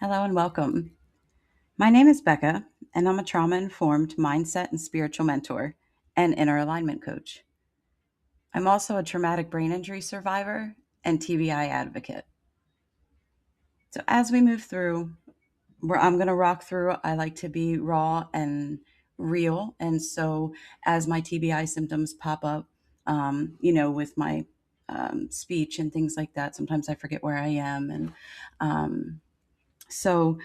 Hello and welcome. My name is Becca, and I'm a trauma informed mindset and spiritual mentor and inner alignment coach. I'm also a traumatic brain injury survivor and TBI advocate. So, as we move through, where I'm going to rock through, I like to be raw and real. And so, as my TBI symptoms pop up, with my speech and things like that, sometimes I forget where I am. Um, so,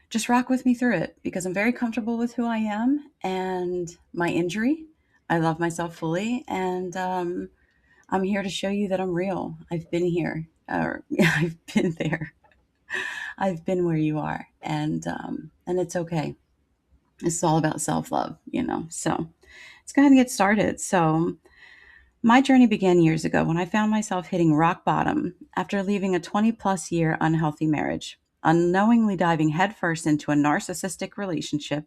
just rock with me through it because I'm very comfortable with who I am and my injury. I love myself fully, and I'm here to show you that I'm real. I've been here, or I've been there. I've been where you are, and it's okay. It's all about self love. So let's go ahead and get started. So my journey began years ago when I found myself hitting rock bottom after leaving a 20-plus year unhealthy marriage, unknowingly diving headfirst into a narcissistic relationship,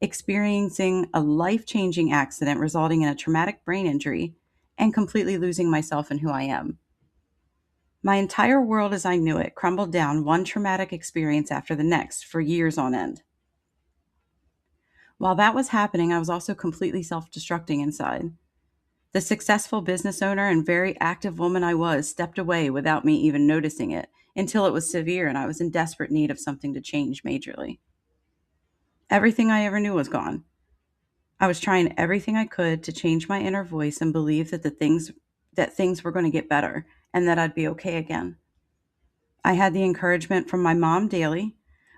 experiencing a life changing accident resulting in a traumatic brain injury, and completely losing myself and who I am. My entire world as I knew it crumbled down one traumatic experience after the next for years on end. While that was happening, I was also completely self destructing inside. The successful business owner and very active woman I was stepped away without me even noticing it until it was severe and I was in desperate need of something to change majorly. Everything I ever knew was gone. I was trying everything I could to change my inner voice and believe that things were going to get better and that I'd be okay again. I had the encouragement from my mom daily,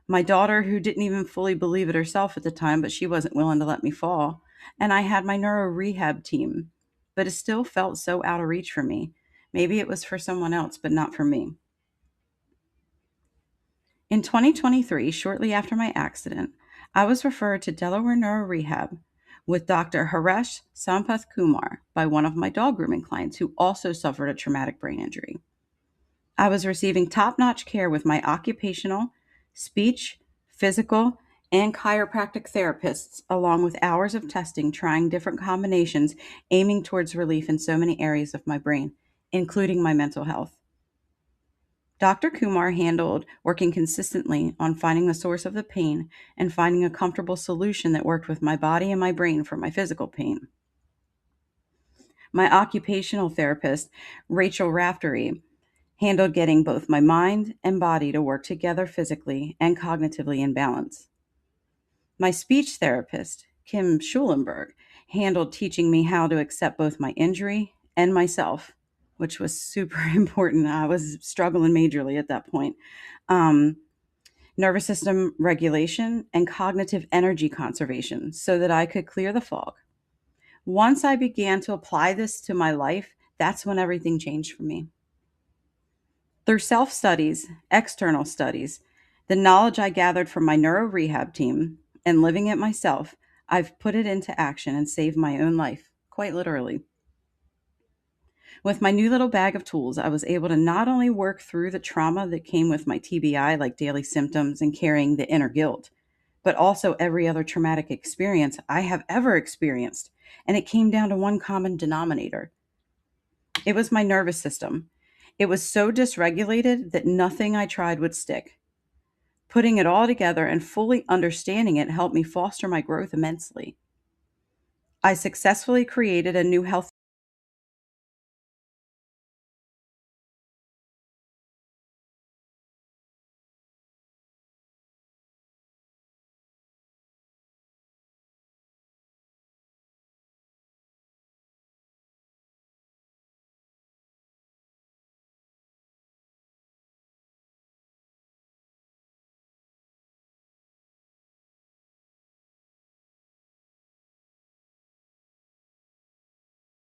my daughter who didn't even fully believe it herself at the time, but she wasn't willing to let me fall, and I had my neuro rehab team, but it still felt so out of reach for me. Maybe it was for someone else, but not for me. In 2023, shortly after my accident, I was referred to Delaware Neuro Rehab with Dr. Haresh Sampath Kumar by one of my dog grooming clients who also suffered a traumatic brain injury. I was receiving top notch care with my occupational, speech, physical, and chiropractic therapists, along with hours of testing, trying different combinations, aiming towards relief in so many areas of my brain, including my mental health. Dr. Kumar handled working consistently on finding the source of the pain and finding a comfortable solution that worked with my body and my brain for my physical pain. My occupational therapist, Rachel Raftery, handled getting both my mind and body to work together physically and cognitively in balance. My speech therapist, Kim Schulenberg, handled teaching me how to accept both my injury and myself, which was super important. I was struggling majorly at that point. Um, Nervous system regulation and cognitive energy conservation so that I could clear the fog. Once I began to apply this to my life, that's when everything changed for me. Through self studies, external studies, the knowledge I gathered from my neuro rehab team, and living it myself, I've put it into action and saved my own life, quite literally. With my new little bag of tools, I was able to not only work through the trauma that came with my TBI, like daily symptoms and carrying the inner guilt, but also every other traumatic experience I have ever experienced. And it came down to one common denominator: it was my nervous system. It was so dysregulated that nothing I tried would stick. Putting it all together and fully understanding it helped me foster my growth immensely. I successfully created a new health